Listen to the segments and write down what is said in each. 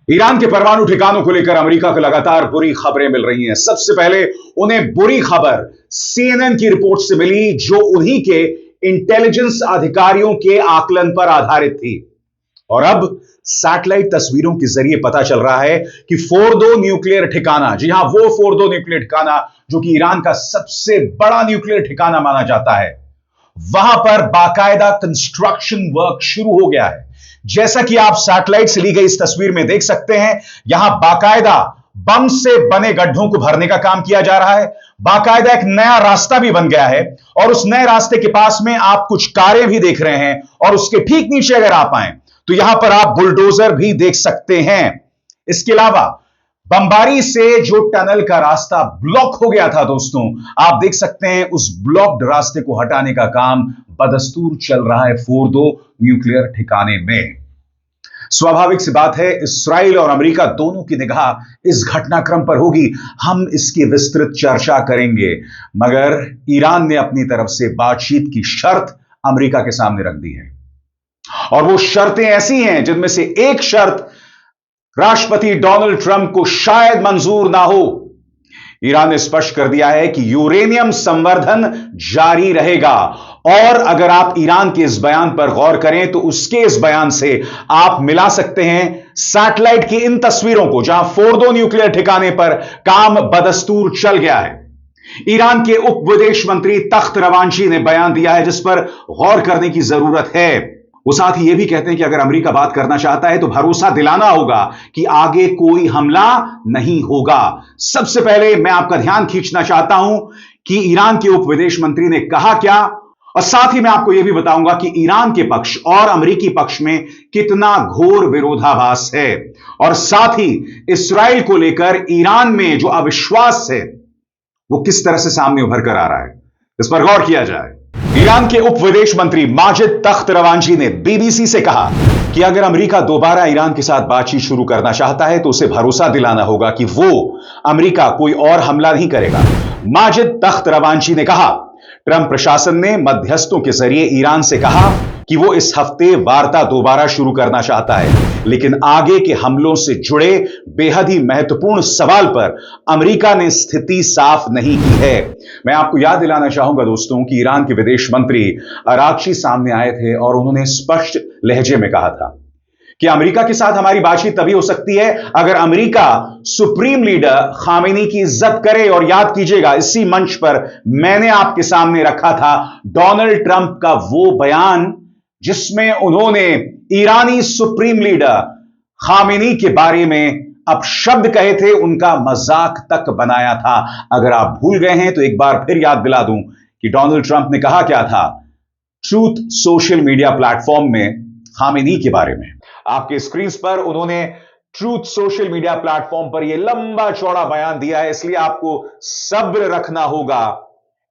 Iran के परमाणु ठिकानों को लेकर अमेरिका को लगातार बुरी खबरें मिल रही हैं। सबसे पहले उन्हें बुरी खबर सीएनएन की रिपोर्ट से मिली, जो उन्हीं के इंटेलिजेंस अधिकारियों के आकलन पर आधारित थी। और अब सैटेलाइट तस्वीरों के जरिए पता चल रहा है कि फोर्दो न्यूक्लियर ठिकाना, जी हां, वो फोर्दो न्यूक्लियर ठिकाना जो कि ईरान का सबसे बड़ा न्यूक्लियर ठिकाना माना जाता है, वहां पर बाकायदा कंस्ट्रक्शन वर्क शुरू हो गया है। जैसा कि आप सैटेलाइट से ली गई इस तस्वीर में देख सकते हैं, यहां बाकायदा बम से बने गड्ढों को भरने का काम किया जा रहा है। बाकायदा एक नया रास्ता भी बन गया है और उस नए रास्ते के पास में आप कुछ कारें भी देख रहे हैं और उसके ठीक नीचे अगर आप आए तो यहां पर आप बुलडोजर भी देख सकते हैं। इसके अलावा बमबारी से जो टनल का रास्ता ब्लॉक हो गया था दोस्तों, आप देख सकते हैं उस ब्लॉक्ड रास्ते को हटाने का काम बदस्तूर चल रहा है फोर्दो न्यूक्लियर ठिकाने में। स्वाभाविक सी बात है, इस्राइल और अमेरिका दोनों की निगाह इस घटनाक्रम पर होगी। हम इसकी विस्तृत चर्चा करेंगे, मगर ईरान ने अपनी तरफ से बातचीत की शर्त अमेरिका के सामने रख दी है और वो शर्तें ऐसी हैं जिनमें से एक शर्त राष्ट्रपति डोनाल्ड ट्रंप को शायद मंजूर ना हो। ईरान ने स्पष्ट कर दिया है कि यूरेनियम संवर्धन जारी रहेगा और अगर आप ईरान के इस बयान पर गौर करें तो उसके इस बयान से आप मिला सकते हैं सैटेलाइट की इन तस्वीरों को, जहां फोर्दो न्यूक्लियर ठिकाने पर काम बदस्तूर चल गया है। ईरान के उप विदेश मंत्री तख्त रवांशी ने बयान दिया है जिस पर गौर करने की जरूरत है। वो साथ ही यह भी कहते हैं कि अगर अमेरिका बात करना चाहता है तो भरोसा दिलाना होगा कि आगे कोई हमला नहीं होगा। सबसे पहले मैं आपका ध्यान खींचना चाहता हूं कि ईरान के उप विदेश मंत्री ने कहा क्या, और साथ ही मैं आपको यह भी बताऊंगा कि ईरान के पक्ष और अमेरिकी पक्ष में कितना घोर विरोधाभास है, और साथ ही इस्राइल को लेकर ईरान में जो अविश्वास है वो किस तरह से सामने उभर कर आ रहा है। इस पर गौर किया जाए। ईरान के उप विदेश मंत्री माजिद तख्त रवांशी ने बीबीसी से कहा कि अगर अमेरिका दोबारा ईरान के साथ बातचीत शुरू करना चाहता है तो उसे भरोसा दिलाना होगा कि वो अमेरिका कोई और हमला नहीं करेगा। माजिद तख्त रवांशी ने कहा, ट्रंप प्रशासन ने मध्यस्थों के जरिए ईरान से कहा कि वो इस हफ्ते वार्ता दोबारा शुरू करना चाहता है, लेकिन आगे के हमलों से जुड़े बेहद ही महत्वपूर्ण सवाल पर अमेरिका ने स्थिति साफ नहीं की है। मैं आपको याद दिलाना चाहूंगा दोस्तों कि ईरान के विदेश मंत्री अरागची सामने आए थे और उन्होंने स्पष्ट लहजे में कहा था कि अमेरिका के साथ हमारी बातचीत तभी हो सकती है अगर अमेरिका सुप्रीम लीडर खामेनी की इज्जत करे। और याद कीजिएगा, इसी मंच पर मैंने आपके सामने रखा था डोनाल्ड ट्रंप का वो बयान जिसमें उन्होंने ईरानी सुप्रीम लीडर खामेनी के बारे में अपशब्द कहे थे, उनका मजाक तक बनाया था। अगर आप भूल गए हैं तो एक बार फिर याद दिला दूं कि डोनाल्ड ट्रंप ने कहा क्या था ट्रूथ सोशल मीडिया प्लेटफॉर्म में खामेनी के बारे में। आपके स्क्रीन पर उन्होंने ट्रूथ सोशल मीडिया प्लेटफॉर्म पर यह लंबा चौड़ा बयान दिया है, इसलिए आपको सब्र रखना होगा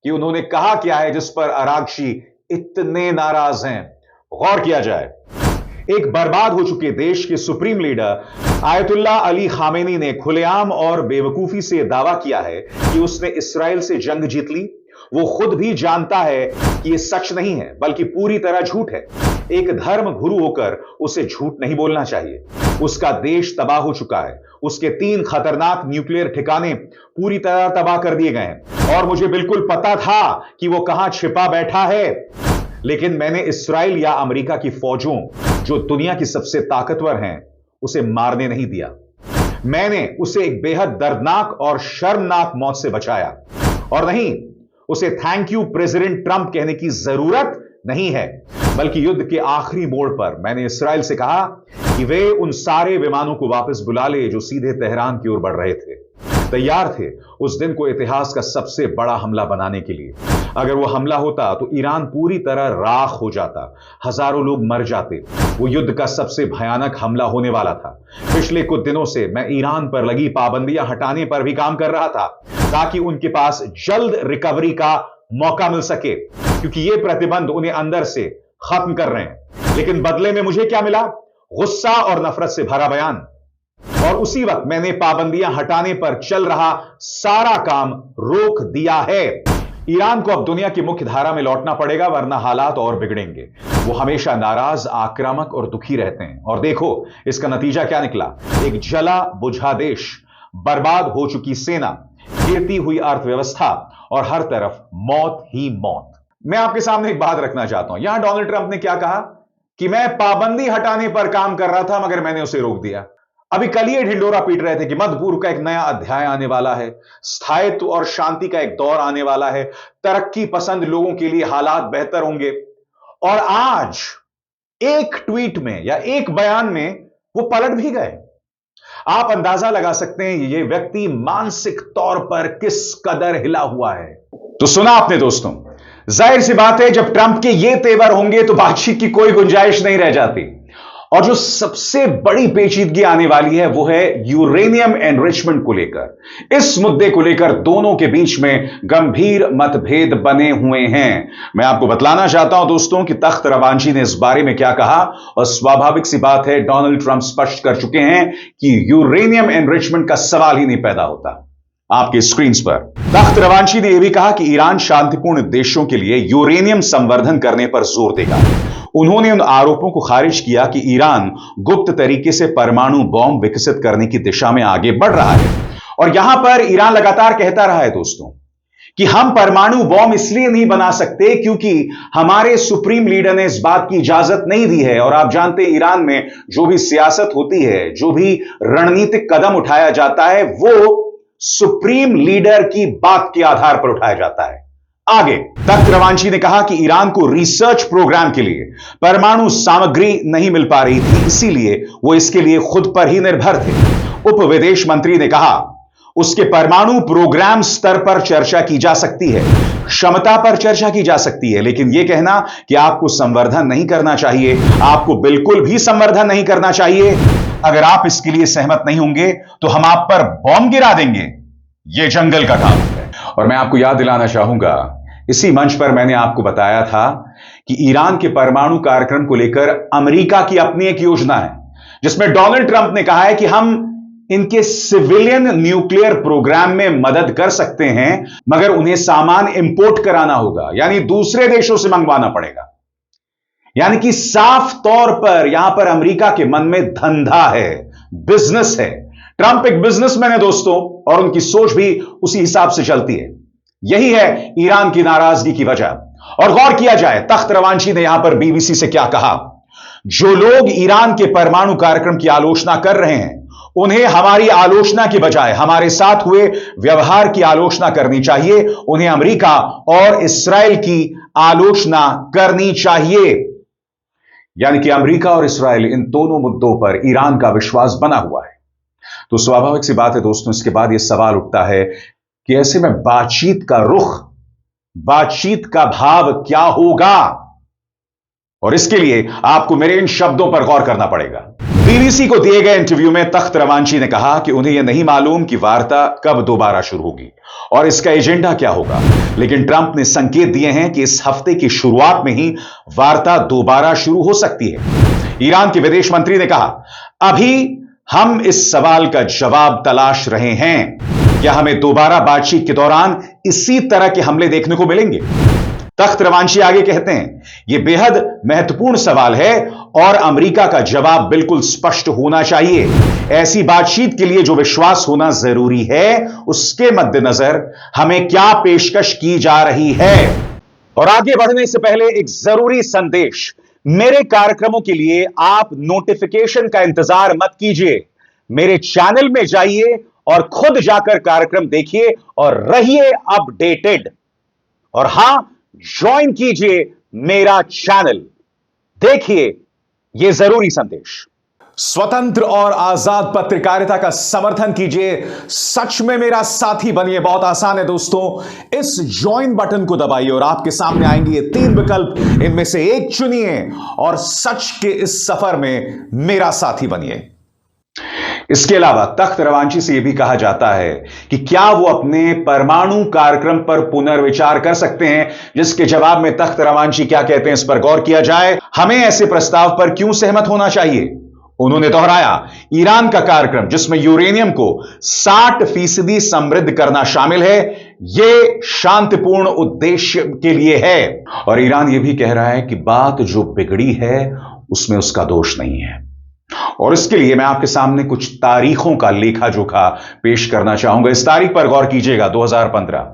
कि उन्होंने कहा क्या है जिस पर अरागची इतने नाराज हैं। गौर किया जाए, एक बर्बाद हो चुके देश के supreme leader ayatollah Ali Khamenei ने खुलेआम और बेवकूफी से दावा किया है कि उसने इस्राइल से जंग जीत ली। वो खुद भी जानता है कि यह सच नहीं है बल्कि पूरी तरह झूठ है। एक धर्म गुरु होकर उसे झूठ नहीं बोलना चाहिए। उसका देश तबाह हो चुका है, उसके 3 खतरनाक न्यूक्लियर ठिकाने पूरी तरह तबाह कर दिए गए हैं और मुझे बिल्कुल पता था कि वो कहां छिपा बैठा है, लेकिन मैंने इस्राइल या अमेरिका की फौजों जो दुनिया की सबसे ताकतवर हैं उसे मारने नहीं दिया। मैंने उसे एक बेहद दर्दनाक और शर्मनाक मौत से बचाया, और नहीं, उसे थैंक यू प्रेसिडेंट ट्रंप कहने की जरूरत नहीं है, बल्कि युद्ध के आखिरी मोड़ पर मैंने इस्राइल से कहा कि वे उन सारे विमानों को वापस बुला ले जो सीधे तेहरान की ओर बढ़ रहे थे, तैयार थे उस दिन को इतिहास का सबसे बड़ा हमला बनाने के लिए। अगर वो हमला होता तो ईरान पूरी तरह राख हो जाता, हजारों लोग मर जाते। वो युद्ध का सबसे भयानक हमला होने वाला था। पिछले कुछ दिनों से मैं ईरान पर लगी पाबंदियां हटाने पर भी काम कर रहा था ताकि उनके पास जल्द रिकवरी का मौका मिल सके, क्योंकि ये प्रतिबंध उन्हें अंदर से खत्म कर रहे हैं। लेकिन बदले में मुझे क्या मिला? गुस्सा और नफरत से भरा बयान। और उसी वक्त मैंने पाबंदियां हटाने पर चल रहा सारा काम रोक दिया है। ईरान को अब दुनिया की मुख्य धारा में लौटना पड़ेगा, वरना हालात और बिगड़ेंगे। वो हमेशा नाराज, आक्रामक और दुखी रहते हैं, और देखो इसका नतीजा क्या निकला। एक जला बुझा देश, बर्बाद हो चुकी सेना, गिरती हुई अर्थव्यवस्था और हर तरफ मौत ही मौत। मैं आपके सामने एक बात रखना चाहता हूं। यहां डोनाल्ड ट्रंप ने क्या कहा कि मैं पाबंदी हटाने पर काम कर रहा था, मगर मैंने उसे रोक दिया। अभी कल ही ढिंडोरा पीट रहे थे कि मध्य पूर्व का एक नया अध्याय आने वाला है, स्थायित्व और शांति का एक दौर आने वाला है, तरक्की पसंद लोगों के लिए हालात बेहतर होंगे। और आज एक ट्वीट में या एक बयान में वो पलट भी गए। आप अंदाजा लगा सकते हैं ये व्यक्ति मानसिक तौर पर किस कदर हिला हुआ है। तो सुना आपने दोस्तों, जाहिर सी बात है जब ट्रंप के ये तेवर होंगे तो बातचीत की कोई गुंजाइश नहीं रह जाती। और जो सबसे बड़ी पेचीदगी आने वाली है वो है यूरेनियम एनरिचमेंट को लेकर। इस मुद्दे को लेकर दोनों के बीच में गंभीर मतभेद बने हुए हैं। मैं आपको बतलाना चाहता हूं दोस्तों कि तख्त रवांची ने इस बारे में क्या कहा, और स्वाभाविक सी बात है डोनाल्ड ट्रंप स्पष्ट कर चुके हैं कि यूरेनियम एनरिचमेंट का सवाल ही नहीं पैदा होता। आपके स्क्रीन पर तख्त रवांची ने यह भी कहा कि ईरान शांतिपूर्ण उद्देश्यों के लिए यूरेनियम संवर्धन करने पर जोर देगा। उन्होंने उन आरोपों को खारिज किया कि ईरान गुप्त तरीके से परमाणु बॉम्ब विकसित करने की दिशा में आगे बढ़ रहा है। और यहां पर ईरान लगातार कहता रहा है दोस्तों कि हम परमाणु बॉम्ब इसलिए नहीं बना सकते क्योंकि हमारे सुप्रीम लीडर ने इस बात की इजाजत नहीं दी है। और आप जानते हैं ईरान में जो भी सियासत होती है, जो भी रणनीतिक कदम उठाया जाता है, वो सुप्रीम लीडर की बात के आधार पर उठाया जाता है। आगे तख्त रवांची ने कहा कि ईरान को रिसर्च प्रोग्राम के लिए परमाणु सामग्री नहीं मिल पा रही थी, इसीलिए वो इसके लिए खुद पर ही निर्भर थे। उप विदेश मंत्री ने कहा उसके परमाणु प्रोग्राम स्तर पर चर्चा की जा सकती है, क्षमता पर चर्चा की जा सकती है, लेकिन यह कहना कि आपको संवर्धन नहीं करना चाहिए, आपको बिल्कुल भी संवर्धन नहीं करना चाहिए। अगर आप इसके लिए सहमत नहीं होंगे तो हम आप पर बॉम्ब गिरा देंगे, यह जंगल का काम है। और मैं आपको याद दिलाना चाहूंगा, इसी मंच पर मैंने आपको बताया था कि ईरान के परमाणु कार्यक्रम को लेकर अमेरिका की अपनी एक योजना है, जिसमें डोनाल्ड ट्रंप ने कहा है कि हम इनके सिविलियन न्यूक्लियर प्रोग्राम में मदद कर सकते हैं, मगर उन्हें सामान इंपोर्ट कराना होगा, यानी दूसरे देशों से मंगवाना पड़ेगा। यानी कि साफ तौर पर यहां पर अमेरिका के मन में धंधा है, बिजनेस है। ट्रंप एक बिजनेसमैन है दोस्तों, और उनकी सोच भी उसी हिसाब से चलती है। यही है ईरान की नाराजगी की वजह। और गौर किया जाए, तख्त रवांची ने यहां पर बीबीसी से क्या कहा। जो लोग ईरान के परमाणु कार्यक्रम की आलोचना कर रहे हैं, उन्हें हमारी आलोचना की बजाय हमारे साथ हुए व्यवहार की आलोचना करनी चाहिए। उन्हें अमेरिका और इस्राएल की आलोचना करनी चाहिए। यानी कि अमेरिका और इस्राएल, इन दोनों मुद्दों पर ईरान का विश्वास बना हुआ है। तो स्वाभाविक सी बात है दोस्तों, इसके बाद यह सवाल उठता है कि ऐसे में बातचीत का रुख, बातचीत का भाव क्या होगा। और इसके लिए आपको मेरे इन शब्दों पर गौर करना पड़ेगा। बीबीसी को दिए गए इंटरव्यू में तख्त रवांची ने कहा कि उन्हें यह नहीं मालूम कि वार्ता कब दोबारा शुरू होगी और इसका एजेंडा क्या होगा, लेकिन ट्रंप ने संकेत दिए हैं कि इस हफ्ते की शुरुआत में ही वार्ता दोबारा शुरू हो सकती है। ईरान के विदेश मंत्री ने कहा, अभी हम इस सवाल का जवाब तलाश रहे हैं, क्या हमें दोबारा बातचीत के दौरान इसी तरह के हमले देखने को मिलेंगे। तख्त रवांची आगे कहते हैं, यह बेहद महत्वपूर्ण सवाल है और अमेरिका का जवाब बिल्कुल स्पष्ट होना चाहिए। ऐसी बातचीत के लिए जो विश्वास होना जरूरी है, उसके मद्देनजर हमें क्या पेशकश की जा रही है। और आगे बढ़ने से पहले एक जरूरी संदेश, मेरे कार्यक्रमों के लिए आप नोटिफिकेशन का इंतजार मत कीजिए। मेरे चैनल में जाइए और खुद जाकर कार्यक्रम देखिए और रहिए अपडेटेड। और हां, ज्वाइन कीजिए मेरा चैनल, देखिए यह जरूरी संदेश। स्वतंत्र और आजाद पत्रकारिता का समर्थन कीजिए, सच में मेरा साथी बनिए। बहुत आसान है दोस्तों, इस ज्वाइन बटन को दबाइए और आपके सामने आएंगे ये 3 विकल्प, इनमें से एक चुनिए और सच के इस सफर में मेरा साथी बनिए। इसके अलावा तख्त रवांची से यह भी कहा जाता है कि क्या वो अपने परमाणु कार्यक्रम पर पुनर्विचार कर सकते हैं, जिसके जवाब में तख्त रवांची क्या कहते हैं, इस पर गौर किया जाए। हमें ऐसे प्रस्ताव पर क्यों सहमत होना चाहिए। उन्होंने दोहराया, ईरान का कार्यक्रम जिसमें यूरेनियम को 60% समृद्ध करना शामिल है, यह शांतिपूर्ण उद्देश्य के लिए है। और ईरान यह भी कह रहा है कि बात जो बिगड़ी है उसमें उसका दोष नहीं है। और इसके लिए मैं आपके सामने कुछ तारीखों का लेखा जोखा पेश करना चाहूंगा। इस तारीख पर गौर कीजिएगा, 2015।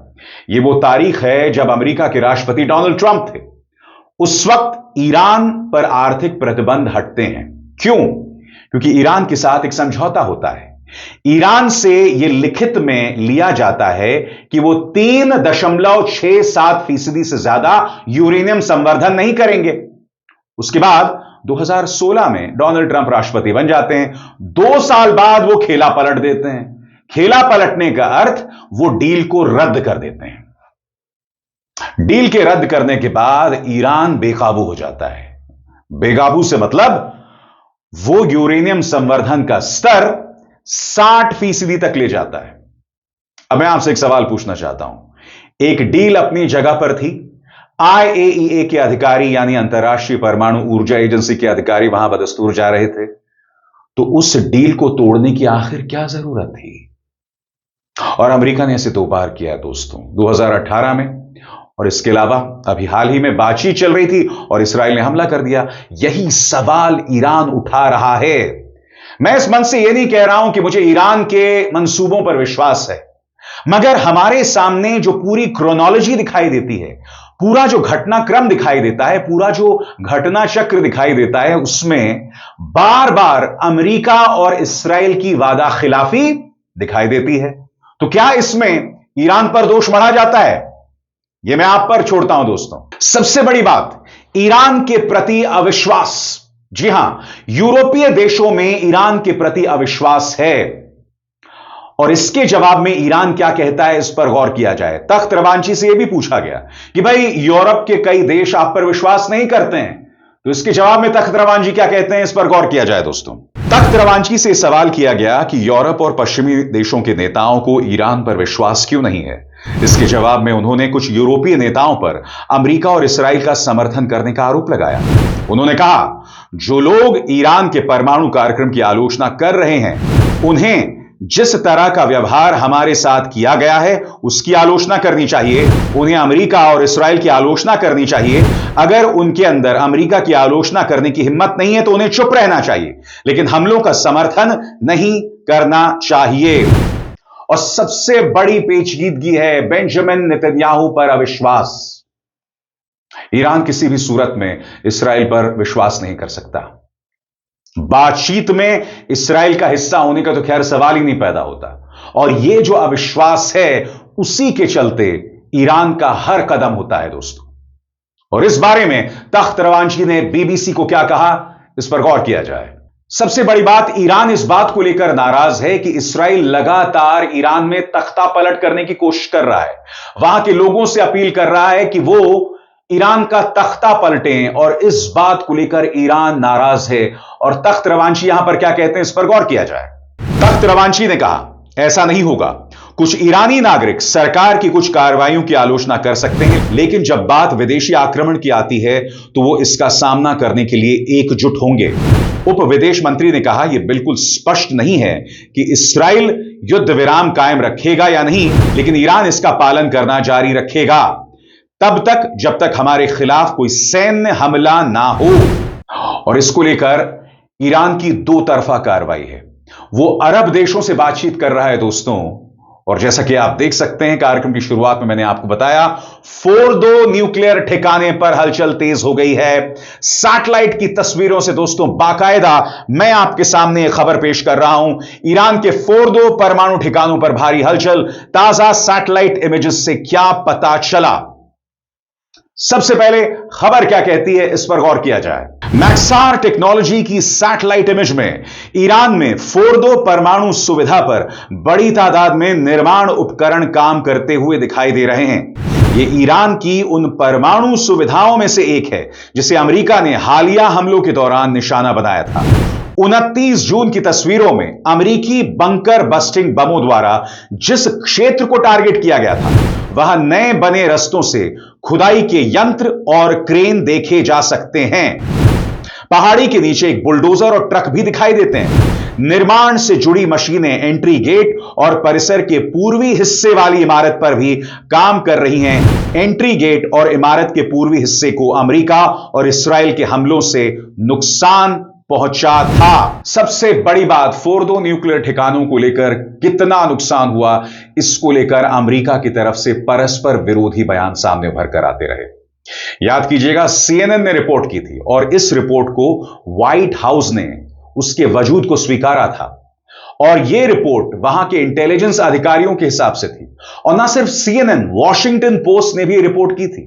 यह वो तारीख है जब अमेरिका के राष्ट्रपति डोनाल्ड ट्रंप थे। उस वक्त ईरान पर आर्थिक प्रतिबंध हटते हैं। क्यों? क्योंकि ईरान के साथ एक समझौता होता है। ईरान से यह लिखित में लिया जाता है कि वो 3.67% से ज्यादा यूरेनियम संवर्धन नहीं करेंगे। उसके बाद 2016 में डोनाल्ड ट्रंप राष्ट्रपति बन जाते हैं। 2 साल बाद वो खेला पलट देते हैं। खेला पलटने का अर्थ वो डील को रद्द कर देते हैं। डील के रद्द करने के बाद ईरान बेकाबू हो जाता है। बेकाबू से मतलब वो यूरेनियम संवर्धन का स्तर 60% तक ले जाता है। अब मैं आपसे एक सवाल पूछना चाहता हूं। एक डील अपनी जगह पर थी। IAEA के अधिकारी यानी अंतर्राष्ट्रीय परमाणु ऊर्जा एजेंसी के अधिकारी वहां बदस्तूर जा रहे थे। तो उस डील को तोड़ने की आखिर क्या जरूरत थी? और अमेरिका ने इसे 2 बार किया दोस्तों, 2018 में, और इसके अलावा अभी हाल ही में बातचीत चल रही थी और इस्राएल ने हमला कर दिया। यही सवाल ईरान उठा रहा है। मैं इस मंच से यह नहीं कह रहा हूं कि मुझे ईरान के मंसूबों पर विश्वास है, मगर हमारे सामने जो पूरी क्रोनोलॉजी दिखाई देती है, पूरा जो घटनाक्रम दिखाई देता है, पूरा जो घटना चक्र दिखाई देता है, उसमें बार बार अमेरिका और इस्राएल की वादा खिलाफी दिखाई देती है। तो क्या इसमें ईरान पर दोष मढ़ा जाता है? यह मैं आप पर छोड़ता हूं दोस्तों। सबसे बड़ी बात, ईरान के प्रति अविश्वास। जी हां, यूरोपीय देशों में ईरान के प्रति अविश्वास है। और इसके जवाब में ईरान क्या कहता है, इस पर गौर किया जाए। तख्त रवांची से यह भी पूछा गया कि भाई यूरोप के कई देश आप पर विश्वास नहीं करते हैं, तो इसके जवाब में तख्त रवांची क्या कहते हैं, इस पर गौर किया जाए दोस्तों। तख्त रवांची से सवाल किया गया कि यूरोप और पश्चिमी देशों के नेताओं को ईरान पर विश्वास क्यों नहीं है। इसके जवाब में उन्होंने कुछ यूरोपीय नेताओं पर अमेरिका और इस्राएल का समर्थन करने का आरोप लगाया। उन्होंने कहा, जो लोग ईरान के परमाणु कार्यक्रम की आलोचना कर रहे हैं, उन्हें जिस तरह का व्यवहार हमारे साथ किया गया है उसकी आलोचना करनी चाहिए। उन्हें अमेरिका और इस्राएल की आलोचना करनी चाहिए। अगर उनके अंदर अमेरिका की आलोचना करने की हिम्मत नहीं है तो उन्हें चुप रहना चाहिए, लेकिन हमलों का समर्थन नहीं करना चाहिए। और सबसे बड़ी पेचीदगी है बेंजामिन नेतन्याहू पर अविश्वास। ईरान किसी भी सूरत में इस्राएल पर विश्वास नहीं कर सकता। बातचीत में इस्राएल का हिस्सा होने का तो खैर सवाल ही नहीं पैदा होता। और यह जो अविश्वास है, उसी के चलते ईरान का हर कदम होता है दोस्तों। और इस बारे में तख्त रवांची ने BBC को क्या कहा, इस पर गौर किया जाए। सबसे बड़ी बात, ईरान इस बात को लेकर नाराज है कि इस्राएल लगातार ईरान में तख्ता पलट करने की कोशिश कर रहा है। वहां के लोगों से अपील कर रहा है कि वो ईरान का तख्ता पलटें, और इस बात को लेकर ईरान नाराज है। और तख्त रवांची यहां पर क्या कहते हैं, इस पर गौर किया जाए। तख्त रवांची ने कहा, ऐसा नहीं होगा। कुछ ईरानी नागरिक सरकार की कुछ कार्रवाइयों की आलोचना कर सकते हैं, लेकिन जब बात विदेशी आक्रमण की आती है तो वो इसका सामना करने के लिए एकजुट होंगे। उप विदेश मंत्री ने कहा, यह बिल्कुल स्पष्ट नहीं है कि इस्राएल युद्ध विराम कायम रखेगा या नहीं, लेकिन ईरान इसका पालन करना जारी रखेगा तब तक जब तक हमारे खिलाफ कोई सैन्य हमला ना हो। और इसको लेकर ईरान की 2 तरफा कार्रवाई है। वो अरब देशों से बातचीत कर रहा है दोस्तों। और जैसा कि आप देख सकते हैं, कार्यक्रम की शुरुआत में मैंने आपको बताया, फोर्दो न्यूक्लियर ठिकाने पर हलचल तेज हो गई है। सैटेलाइट की तस्वीरों से दोस्तों बाकायदा मैं आपके सामने खबर पेश कर रहा हूं। ईरान के फोर्दो परमाणु ठिकानों पर भारी हलचल। ताजा सैटेलाइट इमेजेस से क्या पता चला? सबसे पहले खबर क्या कहती है, इस पर गौर किया जाए। मैक्सार टेक्नोलॉजी की सैटेलाइट इमेज में ईरान में फोर्दो परमाणु सुविधा पर बड़ी तादाद में निर्माण उपकरण काम करते हुए दिखाई दे रहे हैं। यह ईरान की उन परमाणु सुविधाओं में से एक है जिसे अमेरिका ने हालिया हमलों के दौरान निशाना बनाया था। 29 जून की तस्वीरों में अमेरिकी बंकर बस्टिंग बमों द्वारा जिस क्षेत्र को टारगेट किया गया था, वहां नए बने रस्तों से खुदाई के यंत्र और क्रेन देखे जा सकते हैं। पहाड़ी के नीचे एक बुलडोजर और ट्रक भी दिखाई देते हैं। निर्माण से जुड़ी मशीनें एंट्री गेट और परिसर के पूर्वी हिस्से वाली इमारत पर भी काम कर रही हैं। एंट्री गेट और इमारत के पूर्वी हिस्से को अमेरिका और इस्राएल के हमलों से नुकसान पहुंचा था। सबसे बड़ी बात, फोर्दो न्यूक्लियर ठिकानों को लेकर कितना नुकसान हुआ, इसको लेकर अमेरिका की तरफ से परस्पर विरोधी बयान सामने उभर कर आते रहे। याद कीजिएगा, सीएनएन ने रिपोर्ट की थी और इस रिपोर्ट को व्हाइट हाउस ने उसके वजूद को स्वीकारा था और यह रिपोर्ट वहां के इंटेलिजेंस अधिकारियों के हिसाब से थी। और ना सिर्फ सीएनएन, वॉशिंगटन पोस्ट ने भी रिपोर्ट की थी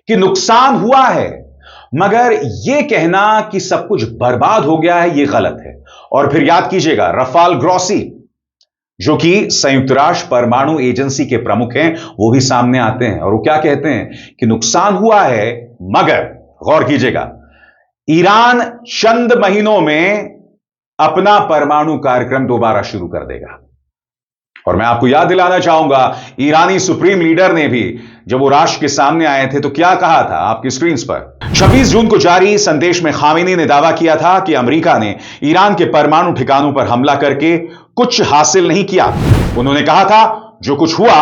कि नुकसान हुआ है, मगर यह कहना कि सब कुछ बर्बाद हो गया है, यह गलत है। और फिर याद कीजिएगा, रफाल ग्रॉसी जो कि संयुक्त राष्ट्र परमाणु एजेंसी के प्रमुख हैं, वो भी सामने आते हैं और वो क्या कहते हैं कि नुकसान हुआ है, मगर गौर कीजिएगा, ईरान चंद महीनों में अपना परमाणु कार्यक्रम दोबारा शुरू कर देगा। और मैं आपको याद दिलाना चाहूंगा, ईरानी सुप्रीम लीडर ने भी जब वो राष्ट्र के सामने आए थे तो क्या कहा था, आपकी स्क्रीन पर 26 जून को जारी संदेश में खामेनी ने दावा किया था कि अमेरिका ने ईरान के परमाणु ठिकानों पर हमला करके कुछ हासिल नहीं किया। उन्होंने कहा था, जो कुछ हुआ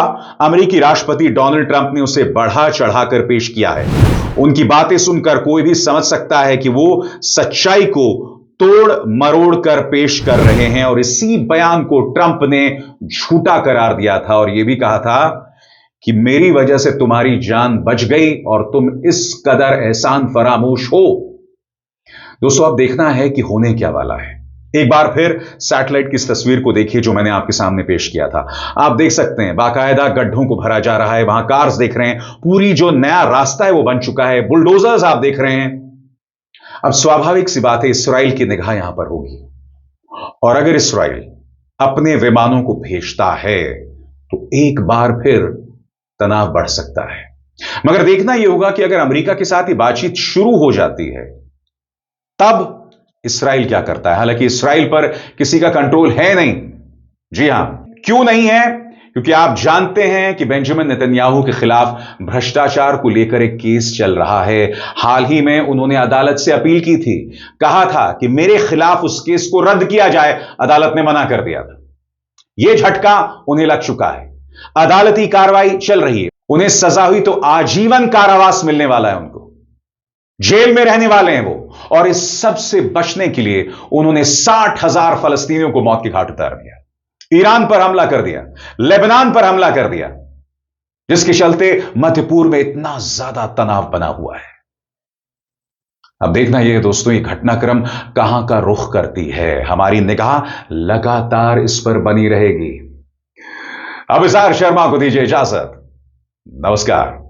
अमेरिकी राष्ट्रपति डोनाल्ड ट्रंप ने उसे बढ़ा चढ़ाकर पेश किया है। उनकी बातें सुनकर कोई भी समझ सकता है कि वो सच्चाई को तोड़ मरोड़ कर पेश कर रहे हैं और इसी बयान को ट्रंप ने झूठा करार दिया था और यह भी कहा था कि मेरी वजह से तुम्हारी जान बच गई और तुम इस कदर एहसान फरामोश हो। दोस्तों, अब देखना है कि होने क्या वाला है। एक बार फिर सैटेलाइट की इस तस्वीर को देखिए जो मैंने आपके सामने पेश किया था। आप देख सकते हैं बाकायदा गड्ढों को भरा जा रहा है, वहां कार्स देख रहे हैं, पूरी जो नया रास्ता है वो बन चुका है, बुलडोजर्स आप देख रहे हैं। अब स्वाभाविक सी बात है, इसराइल की निगाह यहां पर होगी और अगर इसराइल अपने विमानों को भेजता है तो एक बार फिर तनाव बढ़ सकता है। मगर देखना यह होगा कि अगर अमेरिका के साथ ये बातचीत शुरू हो जाती है तब इसराइल क्या करता है। हालांकि इसराइल पर किसी का कंट्रोल है नहीं। जी हां, क्यों नहीं है? क्योंकि आप जानते हैं कि बेंजामिन नेतन्याहू के खिलाफ भ्रष्टाचार को लेकर एक केस चल रहा है। हाल ही में उन्होंने अदालत से अपील की थी, कहा था कि मेरे खिलाफ उस केस को रद्द किया जाए। अदालत ने मना कर दिया था। यह झटका उन्हें लग चुका है। अदालती कार्रवाई चल रही है। उन्हें सजा हुई तो आजीवन कारावास मिलने वाला है, उनको जेल में रहने वाले हैं वो। और इस सब से बचने के लिए उन्होंने 60,000 फलस्तीनियों को मौत के घाट उतार दिया, ईरान पर हमला कर दिया, लेबनान पर हमला कर दिया, जिसके चलते मध्य पूर्व में इतना ज्यादा तनाव बना हुआ है। अब देखना यह दोस्तों, ये घटनाक्रम कहां का रुख करती है। हमारी निगाह लगातार इस पर बनी रहेगी। अब इज़हार शर्मा को दीजिए इजाजत। नमस्कार।